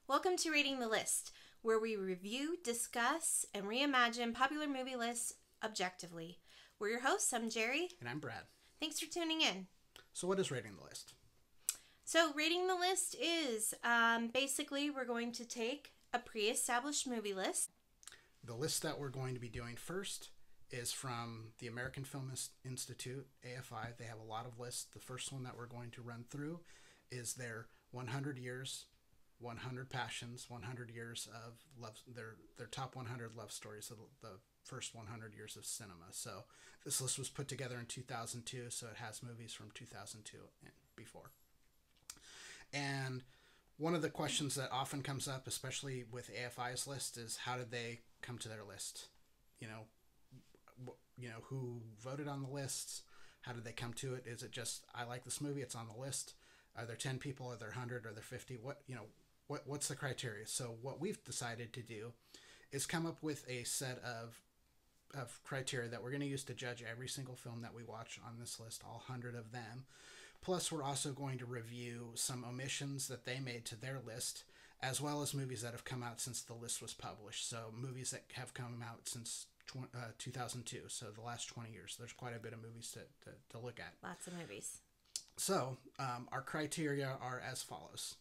Welcome to Reading the List, where we review, discuss, and reimagine popular movie lists objectively. We're your hosts. I'm Jerry. And I'm Brad. Thanks for tuning in. So what is Rating the List? So Rating the List is basically we're going to take a pre-established movie list. The list that we're going to be doing first is from the American Film Institute, AFI. They have a lot of lists. The first one that we're going to run through is their 100 years, 100 passions, 100 years of love, their top 100 love stories of the first 100 years of cinema. So this list was put together in 2002, so it has movies from 2002 and before. And one of the questions that often comes up, especially with AFI's list, is how did they come to their list? You know, who voted on the lists? How did they come to it? Is it just, I like this movie, it's on the list? Are there 10 people? Are there 100? Are there 50? What's the criteria? So what we've decided to do is come up with a set of criteria that we're going to use to judge every single film that we watch on this list, all 100 of them. Plus, we're also going to review some omissions that they made to their list, as well as movies that have come out since the list was published. So movies that have come out since 2002, so the last 20 years. There's quite a bit of movies to look at. Lots of movies. So our criteria are as follows.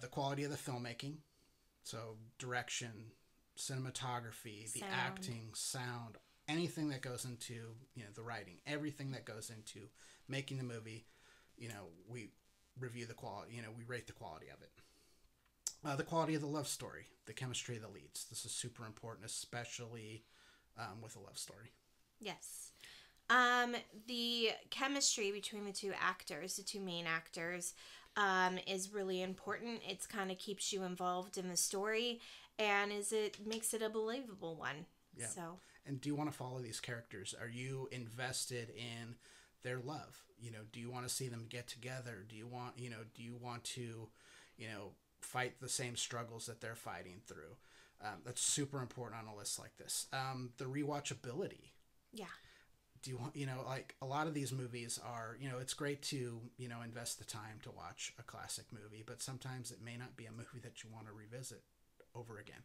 The quality of the filmmaking, so direction, cinematography, the acting, sound, anything that goes into, the writing, everything that goes into making the movie, we review the quality, we rate the quality of it. The quality of the love story, the chemistry of the leads. This is super important, especially with a love story. Yes. The chemistry between the two actors, the two main actors, is really important. It's kind of keeps you involved in the story, and it makes it a believable one. Yeah. So. And do you want to follow these characters? Are you invested in their love? Do you want to see them get together? Do you want to, fight the same struggles that they're fighting through? That's super important on a list like this. The rewatchability. Yeah. Do you want, like a lot of these movies are, it's great to, invest the time to watch a classic movie, but sometimes it may not be a movie that you want to revisit over again.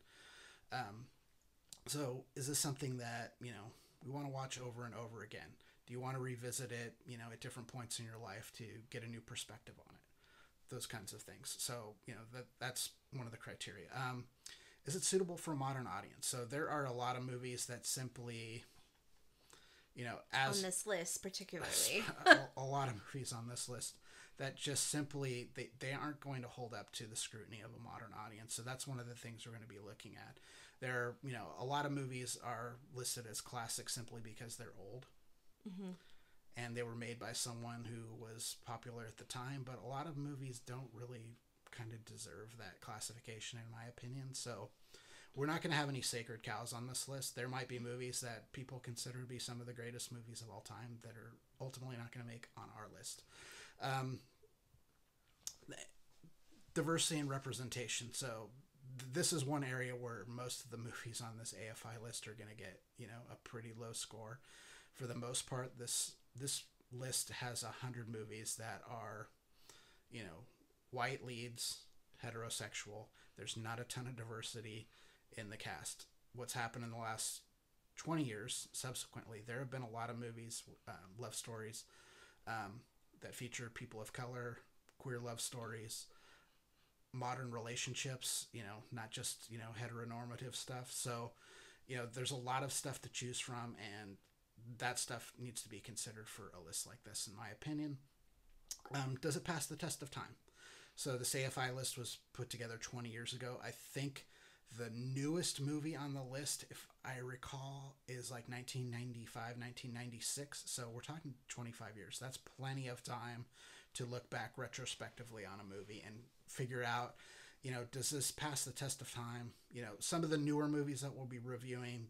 So is this something that, we want to watch over and over again? Do you want to revisit it, at different points in your life to get a new perspective on it? Those kinds of things. So, that's one of the criteria. Is it suitable for a modern audience? So there are a lot of movies that simply, as on this list particularly, a lot of movies on this list that just simply, they aren't going to hold up to the scrutiny of a modern audience. So that's one of the things we're going to be looking at. There, a lot of movies are listed as classics simply because they're old. Mm-hmm. And they were made by someone who was popular at the time, but a lot of movies don't really kind of deserve that classification, in my opinion. So we're not going to have any sacred cows on this list. There might be movies that people consider to be some of the greatest movies of all time that are ultimately not going to make on our list. Diversity and representation. So this is one area where most of the movies on this AFI list are going to get, a pretty low score. For the most part, this list has 100 movies that are, white leads, heterosexual. There's not a ton of diversity in the cast. What's happened in the last 20 years, subsequently, there have been a lot of movies, love stories, that feature people of color, queer love stories, modern relationships, not just, heteronormative stuff. So, there's a lot of stuff to choose from, and that stuff needs to be considered for a list like this, in my opinion. Does it pass the test of time? So the AFI list was put together 20 years ago. I think the newest movie on the list, if I recall, is like 1995, 1996. So we're talking 25 years. That's plenty of time to look back retrospectively on a movie and figure out, does this pass the test of time? Some of the newer movies that we'll be reviewing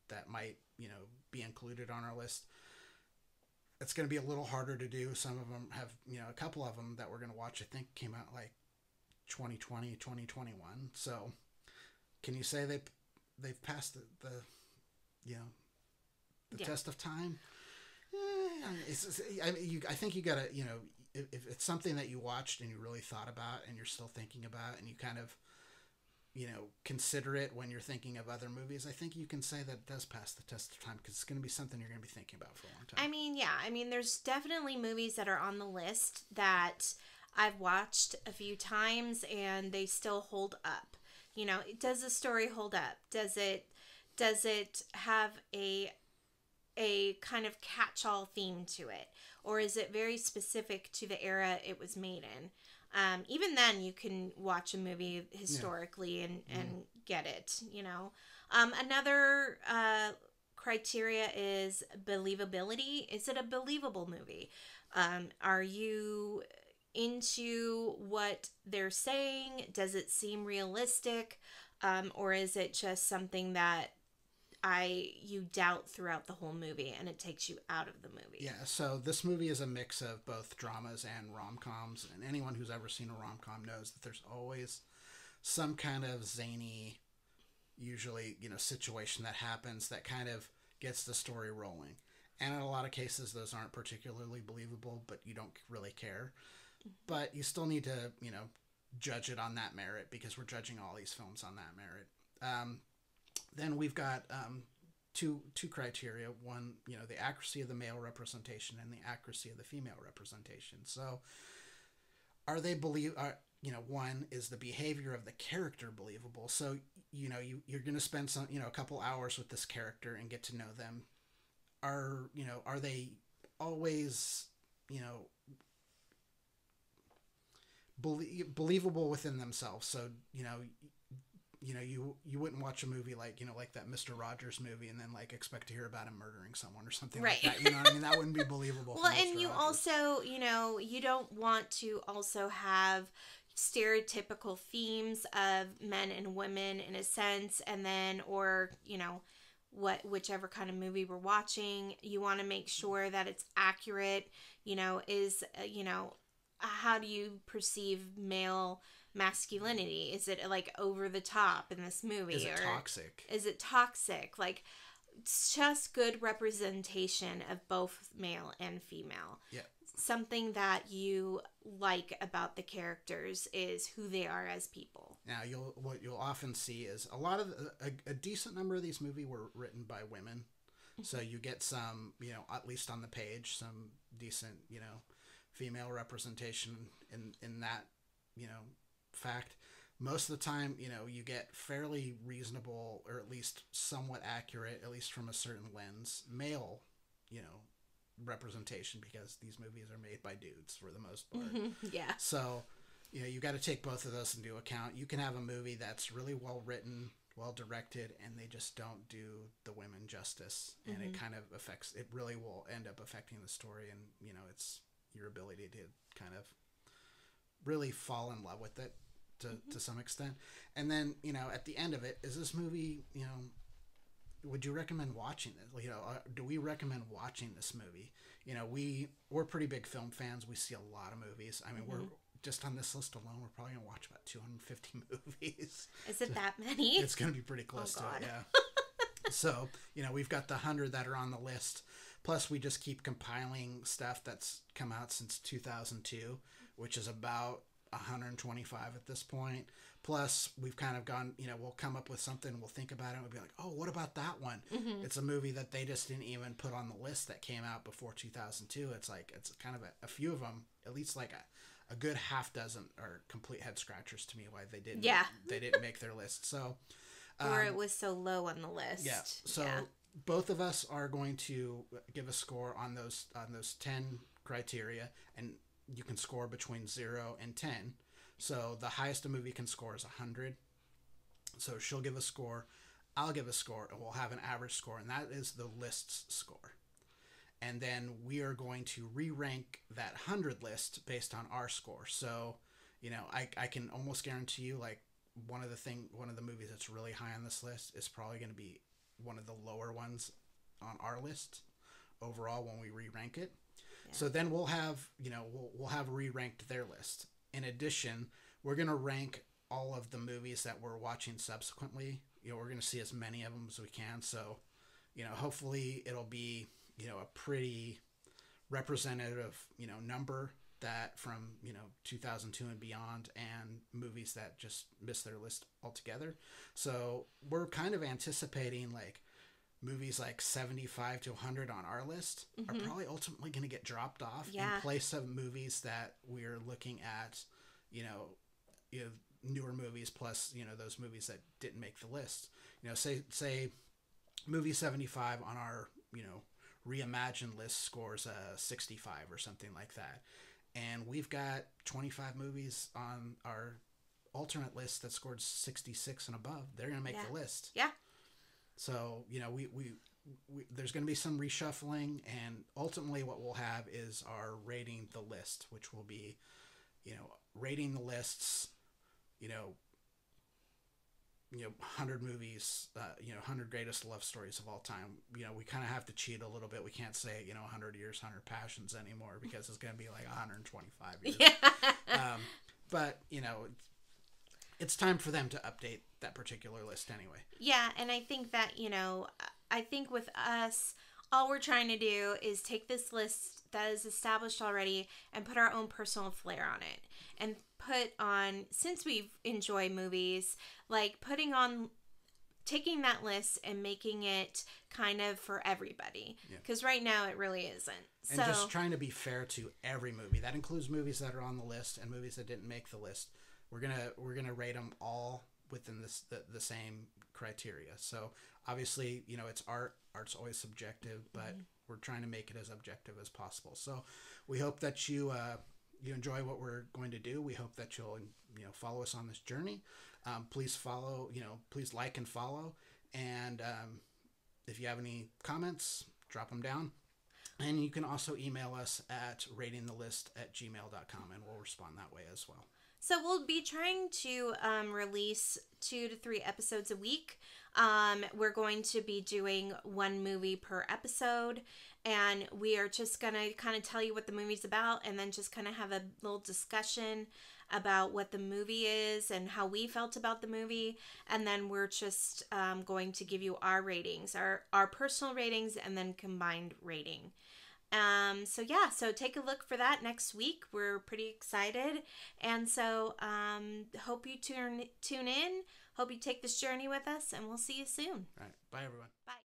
that might, be included on our list, it's going to be a little harder to do. Some of them have, a couple of them that we're going to watch, I think came out like 2020, 2021. So can you say they've passed the test of time? I think you got to, if it's something that you watched and you really thought about and you're still thinking about and you kind of, consider it when you're thinking of other movies, I think you can say that it does pass the test of time because it's going to be something you're going to be thinking about for a long time. I mean, yeah. I mean, there's definitely movies that are on the list that I've watched a few times and they still hold up. Does the story hold up? Does it have a kind of catch-all theme to it? Or is it very specific to the era it was made in? Even then, you can watch a movie historically and get it, Another criteria is believability. Is it a believable movie? Are you into what they're saying? Does it seem realistic? Or is it just something that you doubt throughout the whole movie and it takes you out of the movie? Yeah, so this movie is a mix of both dramas and rom-coms, and anyone who's ever seen a rom-com knows that there's always some kind of zany, usually, situation that happens that kind of gets the story rolling. And in a lot of cases, those aren't particularly believable, but you don't really care. But you still need to, judge it on that merit because we're judging all these films on that merit. Then we've got two criteria. One, the accuracy of the male representation and the accuracy of the female representation. So, one, is the behavior of the character believable? So, you're going to spend a couple hours with this character and get to know them. Are they always, believable within themselves? So, you wouldn't watch a movie like that Mr. Rogers movie and then expect to hear about him murdering someone or something like that. You know what I mean? That wouldn't be believable. Well, and you also, you don't want to also have stereotypical themes of men and women in a sense, and then, or, whichever kind of movie we're watching, you want to make sure that it's accurate, how do you perceive male masculinity? Is it over the top in this movie? Is it toxic? Is it toxic? It's just good representation of both male and female. Yeah. Something that you like about the characters is who they are as people. Now, what you'll often see is a decent number of these movies were written by women. So you get some, at least on the page, some decent, female representation in that, fact. Most of the time, you get fairly reasonable, or at least somewhat accurate, at least from a certain lens, male, representation, because these movies are made by dudes for the most part. Yeah. So, you got to take both of those into account. You can have a movie that's really well written, well directed, and they just don't do the women justice, and it kind of it really will end up affecting the story, and it's your ability to kind of really fall in love with it to some extent. And then, at the end of it, is this movie, would you recommend watching it? Do we recommend watching this movie? We're pretty big film fans. We see a lot of movies. I mean, we're just on this list alone, we're probably going to watch about 250 movies. Is it that many? It's going to be pretty close to it, yeah. So, we've got the 100 that are on the list. Plus, we just keep compiling stuff that's come out since 2002, which is about 125 at this point. Plus, we've kind of gone, we'll come up with something, we'll think about it, and we'll be like, oh, what about that one? It's a movie that they just didn't even put on the list that came out before 2002. It's kind of a few of them, at least a good half dozen are complete head scratchers to me why they didn't make their list. So, or it was so low on the list. Yeah. So both of us are going to give a score on those 10 criteria, and you can score between 0 and 10. So the highest a movie can score is 100. So she'll give a score, I'll give a score, and we'll have an average score, and that is the list's score. And then we are going to re-rank that 100 list based on our score. So, I can almost guarantee you, one of the movies that's really high on this list is probably going to be one of the lower ones on our list overall when we re-rank it. Yeah. So then we'll have, we'll have re-ranked their list. In addition, we're going to rank all of the movies that we're watching subsequently. We're going to see as many of them as we can. So, hopefully it'll be, a pretty representative, number that from 2002 and beyond, and movies that just miss their list altogether. So we're kind of anticipating like movies like 75 to 100 on our list are probably ultimately going to get dropped off in place of movies that we're looking at, newer movies plus those movies that didn't make the list. Say movie 75 on our reimagined list scores a 65 or something like that, and we've got 25 movies on our alternate list that scored 66 and above. They're going to make the list. Yeah. So we there's going to be some reshuffling, and ultimately what we'll have is our rating the list, which will be rating the lists, 100 movies, 100 greatest love stories of all time. We kind of have to cheat a little bit. We can't say 100 years, 100 passions anymore, because it's going to be like 125 years. Yeah. But it's time for them to update that particular list anyway. Yeah, and I think that I think with us, all we're trying to do is take this list that is established already and put our own personal flair on it, and put on, since we enjoy movies, like taking that list and making it kind of for everybody, because right now it really isn't. And just trying to be fair to every movie. That includes movies that are on the list and movies that didn't make the list. We're gonna rate them all within the same criteria. So obviously, it's art. Art's always subjective, but we're trying to make it as objective as possible. So we hope that you enjoy what we're going to do. We hope that you'll follow us on this journey. Please follow. Please like and follow. And if you have any comments, drop them down. And you can also email us at ratingthelist@gmail.com, and we'll respond that way as well. So we'll be trying to release 2 to 3 episodes a week. We're going to be doing one movie per episode, and we are just going to kind of tell you what the movie's about, and then just kind of have a little discussion about what the movie is and how we felt about the movie. And then we're just going to give you our ratings, our personal ratings, and then combined rating. So take a look for that next week. We're pretty excited. And so hope you tune in. Hope you take this journey with us, and we'll see you soon. All right. Bye, everyone. Bye.